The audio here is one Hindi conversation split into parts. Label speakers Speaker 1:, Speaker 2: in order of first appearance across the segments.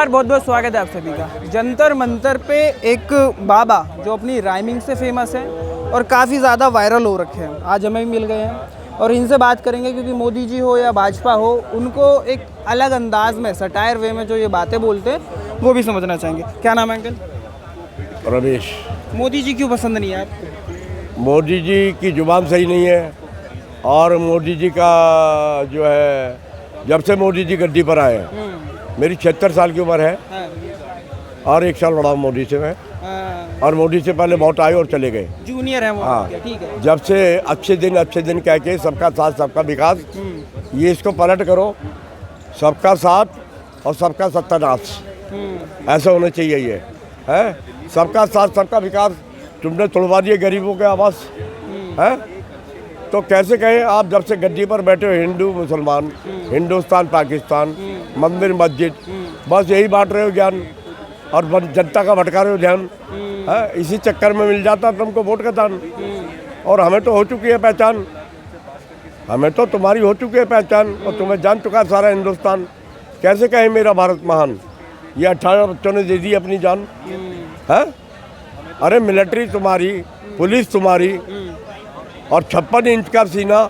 Speaker 1: बहुत बहुत स्वागत है आप सभी का। जंतर मंतर पे एक बाबा जो अपनी राइमिंग से फेमस है और काफ़ी ज़्यादा वायरल हो रखे हैं, आज हमें भी मिल गए हैं और इनसे बात करेंगे क्योंकि मोदी जी हो या भाजपा हो, उनको एक अलग अंदाज में सटायर वे में जो ये बातें बोलते हैं वो भी समझना चाहेंगे। क्या नाम है अंकल?
Speaker 2: रमेश।
Speaker 1: मोदी जी क्यों पसंद नहीं है आपको?
Speaker 2: मोदी जी की जुबान सही नहीं है और मोदी जी का जो है, जब से मोदी जी गद्दी पर आए हैं, मेरी 76 साल की उम्र है और 1 साल बड़ा हूँ मोदी से मैं, और मोदी से पहले बहुत आए और चले गए।
Speaker 1: जूनियर है वो।
Speaker 2: हाँ,
Speaker 1: ठीक है।
Speaker 2: जब से अच्छे दिन कह के सबका साथ सबका विकास, ये इसको पलट करो, सबका साथ और सबका सत्यानाश, ऐसा होना चाहिए। ये है सबका साथ सबका विकास, तुमने तोड़वा दिए गरीबों के आवास है, तो कैसे कहें आप? जब से गद्दी पर बैठे हो, हिंदू मुसलमान, हिंदुस्तान पाकिस्तान, मंदिर मस्जिद, बस यही बांट रहे हो ज्ञान और जनता का भटका रहे हो ध्यान है। इसी चक्कर में मिल जाता तुमको वोट का दान। और हमें तो हो चुकी है पहचान, हमें तो तुम्हारी हो चुकी है पहचान और तुम्हें जान चुका सारा हिंदुस्तान। कैसे कहें मेरा भारत महान? ये 18 बच्चों ने दे दी अपनी जान है। अरे मिलिट्री तुम्हारी, पुलिस तुम्हारी और 56 इंच का सीना,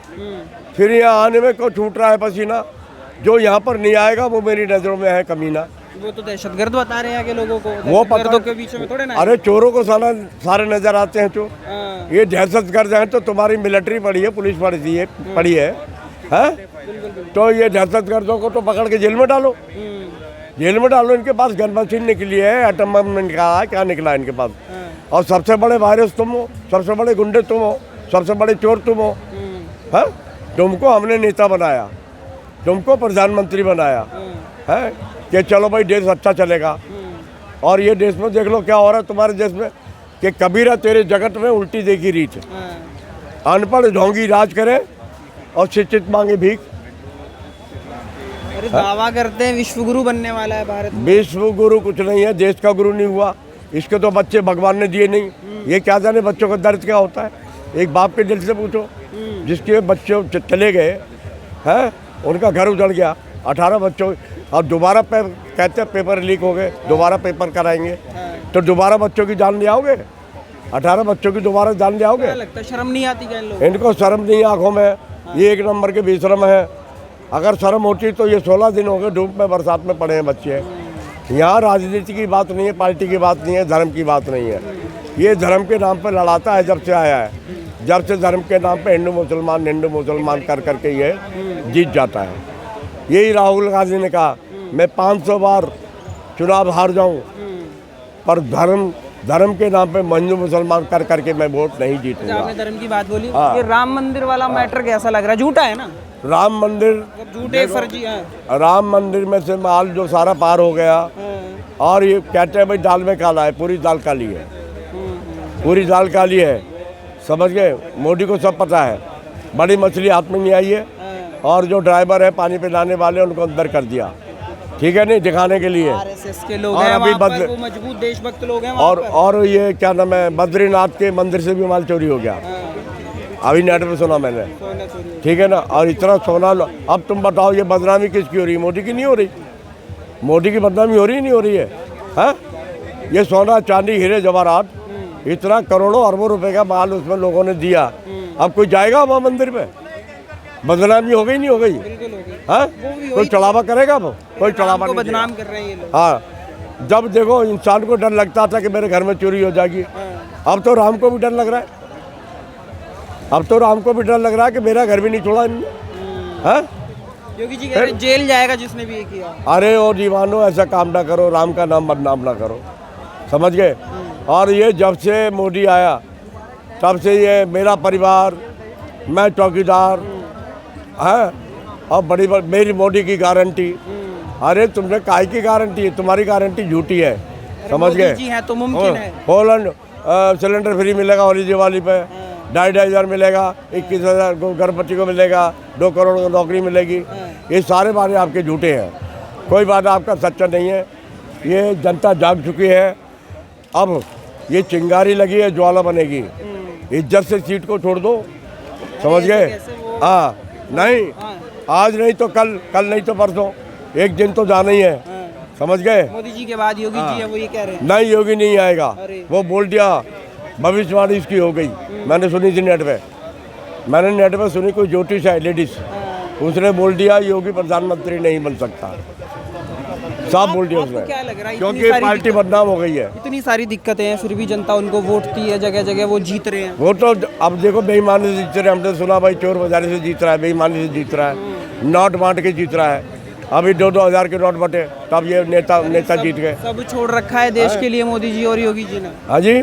Speaker 2: फिर यहाँ आने में को छूट रहा है पसीना। जो यहाँ पर नहीं आएगा वो मेरी नज़रों में है कमीना।
Speaker 1: वो तो दहशतगर्द बता रहे हैं कि लोगों को,
Speaker 2: वो पता
Speaker 1: के बीच में थोड़े ना।
Speaker 2: अरे चोरों को सारे नजर आते हैं चोर। ये दहशतगर्द हैं तो तुम्हारी मिलिट्री पड़ी है, पुलिस पड़ी है तो ये दहशतगर्दों को तो पकड़ के जेल में डालो, जेल में डालो। इनके पास गन मशीन निकली है, एटम बम निकला, क्या निकला इनके पास। और सबसे बड़े वायरस तुम हो, सबसे बड़े गुंडे तुम हो, सबसे बड़े चोर तुम हो। है तुमको हमने नेता बनाया, तुमको प्रधानमंत्री बनाया है कि चलो भाई देश अच्छा चलेगा। और ये देश में देख लो क्या हो रहा है तुम्हारे देश में कि कबीरा तेरे जगत में उल्टी देखी रीत। अनपढ़ ढोंगी राज करे और शिक्षित मांगे भीख।
Speaker 1: अरे दावा करते हैं विश्व गुरु बनने वाला है भारत।
Speaker 2: विश्व गुरु कुछ नहीं है, देश का गुरु नहीं हुआ। इसके तो बच्चे भगवान ने दिए नहीं। ये क्या जाने बच्चों का दर्द क्या होता है? एक बाप के दिल से पूछो, जिसके बच्चे चले गए हैं, उनका घर उजड़ गया, 18 बच्चों, और दोबारा कहते हैं पेपर लीक हो गए, दोबारा पेपर कराएंगे, तो दोबारा बच्चों की जान ले आओगे? 18 बच्चों की दोबारा जान ले आओगे?
Speaker 1: लगता है शर्म नहीं आती क्या इन लोगों?
Speaker 2: इनको शर्म नहीं आंखों में। ये 1 नंबर के बेशरम है। अगर शर्म होती तो ये 16 दिन हो गए धूप में बरसात में पड़े हैं बच्चे। यहाँ राजनीति की बात नहीं है, पार्टी की बात नहीं है, धर्म की बात नहीं है। ये धर्म के नाम पर लड़ाता है जब से आया है। जब से धर्म के नाम पे हिंदू मुसलमान कर करके ये जीत जाता है। यही राहुल गांधी ने कहा, मैं 500 बार चुनाव हार जाऊं पर धर्म के नाम पे हिंदू मुसलमान कर करके मैं वोट नहीं जीतूंगा।
Speaker 1: आपने धर्म की बात बोली, ये राम मंदिर वाला मैटर कैसा लग रहा है? झूठा है ना
Speaker 2: राम मंदिर?
Speaker 1: झूठे फर्जी है।
Speaker 2: राम मंदिर में से माल जो सारा पार हो गया। और ये कहते हैं भाई दाल में काला है, पूरी दाल काली है, पूरी दाल काली है, समझ गए? मोदी को सब पता है। बड़ी मछली हाथ में नहीं आई है और जो ड्राइवर है पानी पिलाने वाले उनको अंदर कर दिया, ठीक है, नहीं दिखाने के लिए।
Speaker 1: आरएसएस के लोग
Speaker 2: और
Speaker 1: हैं
Speaker 2: अभी
Speaker 1: वहाँ पर, वो मजबूत देशभक्त लोग हैं
Speaker 2: और ये क्या नाम है, बद्रीनाथ के मंदिर से भी माल चोरी हो गया। अभी नेट में सुना मैंने, ठीक है ना। और इतना सोना, अब तुम बताओ ये बदनामी किसकी हो रही है? मोदी की नहीं हो रही? मोदी की बदनामी हो रही नहीं हो रही है? ये सोना चांदी हीरे जवाहरात, इतना करोड़ों अरबों रुपए का माल उसमें लोगों ने दिया। अब कोई जाएगा वहाँ मंदिर में? बदनामी हो गई नहीं हो गई? कोई चढ़ावा करेगा? वो कोई चढ़ावा नहीं,
Speaker 1: बदनाम कर रहे हैं ये लोग।
Speaker 2: हाँ, जब देखो इंसान को डर लगता था कि मेरे घर में चोरी हो जाएगी, अब तो राम को भी डर लग रहा है। अब तो राम को भी डर लग रहा है कि मेरा घर भी नहीं छोड़ा इन्होंने।
Speaker 1: योगी जी कह रहे जेल जाएगा जिसने भी ये किया।
Speaker 2: अरे और दीवानो, ऐसा काम ना करो, राम का नाम बदनाम ना करो, समझ गए? और ये जब से मोदी आया तब से ये मेरा परिवार, मैं चौकीदार है और बड़ी मेरी मोदी की गारंटी। अरे तुमने काहे की गारंटी है? तुम्हारी गारंटी झूठी है, समझ गए?
Speaker 1: जी है तो मुमकिन है।
Speaker 2: होलैंड सिलेंडर फ्री मिलेगा होली दिवाली पे, 2,500 मिलेगा, 21,000 को गर्भवती को मिलेगा, 2 करोड़ को नौकरी मिलेगी। ये सारे बातें आपके झूठे हैं, कोई बात आपका सच्चा नहीं है। ये जनता जाग चुकी है। अब ये चिंगारी लगी है, ज्वाला बनेगी। इज्जत से सीट को छोड़ दो, समझ गए? हाँ, नहीं आज नहीं तो कल, कल नहीं तो परसों, एक दिन तो जाना ही है, समझ गए?
Speaker 1: मोदी जी के बाद योगी जी है, वो ये कह रहे हैं।
Speaker 2: नहीं, योगी नहीं आएगा,
Speaker 1: अरे।
Speaker 2: वो बोल दिया, भविष्यवाणी इसकी हो गई। मैंने सुनी थी नेट पे, मैंने नेट पे सुनी, कोई ज्योतिष है लेडीज, उसने बोल दिया योगी प्रधानमंत्री नहीं बन सकता, साफ बोल दिया
Speaker 1: आपको
Speaker 2: उसने,
Speaker 1: क्या लग रहा है,
Speaker 2: क्योंकि
Speaker 1: इतनी सारी
Speaker 2: पार्टी बदनाम हो गई है।
Speaker 1: इतनी सारी दिक्कतें हैं, फिर भी जनता उनको वोट दी है, जगह जगह वो जीत रहे हैं।
Speaker 2: वो तो अब देखो बेईमानी से जीत रहे हैं, हमने सुना भाई चोर बाजारी से जीत रहा है, बेईमानी से जीत रहा है, नोट बांट के जीत रहा है। अभी 2-2 हज़ार के नोट बटे, तब ये नेता जीत गए।
Speaker 1: सब छोड़ रखा है देश के लिए मोदी जी और योगी जी ने।
Speaker 2: हाँ जी,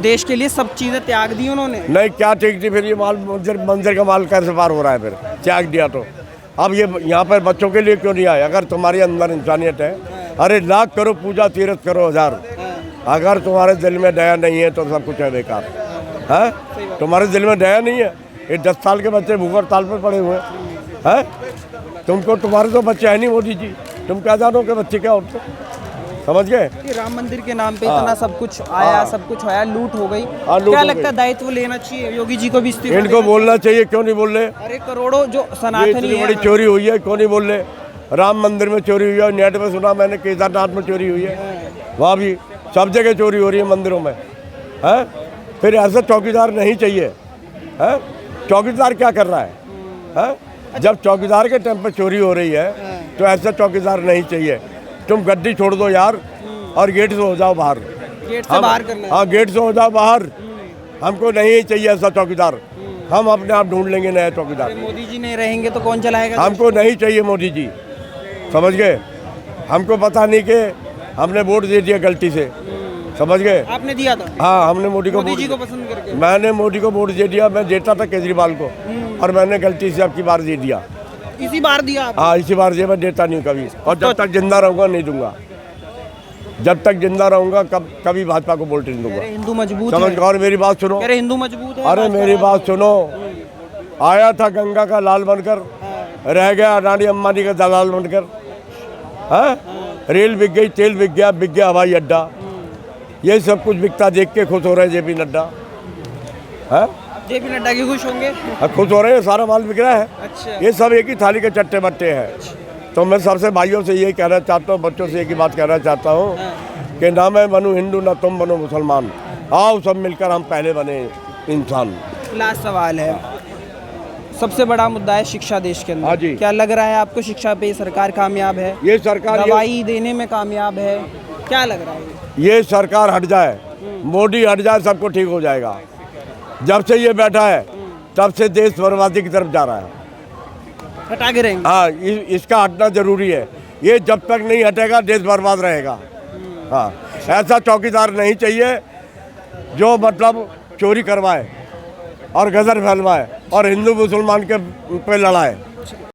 Speaker 1: देश के लिए सब चीजें त्याग दी उन्होंने।
Speaker 2: नहीं क्या ठीक थी, फिर ये माल मंदिर का माल कैसे पार हो रहा है, फिर त्याग दिया तो। अब ये यहाँ पर बच्चों के लिए क्यों नहीं आए? अगर तुम्हारे अंदर इंसानियत है, अरे लाख करो पूजा, तीरथ करो हज़ार, अगर तुम्हारे दिल में दया नहीं है तो सब कुछ है बेकार। है तुम्हारे दिल में दया नहीं है, ये 10 साल के बच्चे भूख हड़ताल पर पड़े हुए हैं। तुमको, तुम्हारे तो बच्चे हैं नहीं मोदी जी, तुम क्या जानो कि बच्चे क्या होते, समझ गए?
Speaker 1: कि राम मंदिर के नाम पे इतना सब कुछ आया, सब कुछ आया, लूट हो गई।
Speaker 2: लूट
Speaker 1: क्या
Speaker 2: हो
Speaker 1: लगता है
Speaker 2: गई।
Speaker 1: दायित्व लेना चाहिए योगी जी को भी इस्तीफा
Speaker 2: इनको
Speaker 1: देना
Speaker 2: बोलना चाहिए, क्यों नहीं बोल रहे?
Speaker 1: चाहिए? अरे करोड़ों जो
Speaker 2: ये
Speaker 1: सनातनी
Speaker 2: इतनी
Speaker 1: है,
Speaker 2: बड़ी चोरी हुई है, क्यों नहीं बोल रहे? राम मंदिर में चोरी हुई है, नेट में सुना मैंने, केदारनाथ में चोरी हुई है, वहाँ भी सब जगह चोरी हो रही है मंदिरों में। है फिर ऐसा चौकीदार नहीं चाहिए। है चौकीदार क्या कर रहा है? जब चौकीदार के टाइम पर चोरी हो रही है तो ऐसा चौकीदार नहीं चाहिए। तुम गद्दी छोड़ दो यार और गेट से हो जाओ बाहर।
Speaker 1: गेट से बाहर करना है।
Speaker 2: हाँ, गेट से हो जाओ बाहर, हमको नहीं चाहिए ऐसा चौकीदार, हम अपने आप ढूंढ लेंगे नया चौकीदार।
Speaker 1: मोदी जी नहीं रहेंगे तो कौन चलाएगा?
Speaker 2: हमको नहीं चाहिए मोदी जी, समझ गए? हमको पता नहीं कि हमने वोट दे दिया गलती से, समझ गए?
Speaker 1: आपने दिया था
Speaker 2: हाँ, हमने मोदी
Speaker 1: मोदी जी को पसंद करके?
Speaker 2: मैंने मोदी को वोट दे दिया, मैं देता था केजरीवाल को, और मैंने गलती से अब की बार दे दिया।
Speaker 1: इसी बार दिया आप?
Speaker 2: हाँ, इसी बार मैं देता नहीं कभी, और जब तक जिंदा रहूंगा नहीं दूंगा। जब तक जिंदा रहूंगा कभी भाजपा को वोट नहीं दूंगा।
Speaker 1: हिंदू मजबूत
Speaker 2: समझ,
Speaker 1: है।
Speaker 2: और मेरी बात सुनो।
Speaker 1: कह रहे हिंदू मजबूत है।
Speaker 2: अरे मेरी बात सुनो, आया था गंगा का लाल बनकर, रह गया अडानी अंबानी का दलाल बनकर। रेल बिक गई, तेल बिक गया हवाई अड्डा, ये सब कुछ बिकता देख के खुश हो रहे हैं जेपी नड्डा।
Speaker 1: जेपी नड्डा की खुश होंगे?
Speaker 2: खुश हो रहे हैं, सारा माल बिक रहा है।
Speaker 1: अच्छा।
Speaker 2: ये सब एक ही थाली के चट्टे बट्टे हैं। तो मैं सबसे भाइयों से यही कहना चाहता हूँ, बच्चों से एक ही बात कहना चाहता हूँ कि ना मैं बनूँ हिंदू ना तुम बनो मुसलमान, आओ सब मिलकर हम पहले बने इंसान।
Speaker 1: लास्ट सवाल है, सबसे बड़ा मुद्दा है शिक्षा देश के
Speaker 2: हाँ
Speaker 1: अंदर।
Speaker 2: जी।
Speaker 1: क्या लग रहा है आपको, शिक्षा पे सरकार कामयाब है?
Speaker 2: ये सरकार
Speaker 1: दवाई देने में कामयाब है? क्या लग रहा है?
Speaker 2: ये सरकार हट जाए, मोदी हट जाए, सबको ठीक हो जाएगा। जब से ये बैठा है तब से देश बर्बादी की तरफ जा रहा है।
Speaker 1: हटा के रहेंगे?
Speaker 2: हाँ, इसका हटना जरूरी है। ये जब तक नहीं हटेगा देश बर्बाद रहेगा। हाँ, ऐसा चौकीदार नहीं चाहिए जो मतलब चोरी करवाए और गदर फैलवाए और हिंदू मुसलमान के पे लड़ाए।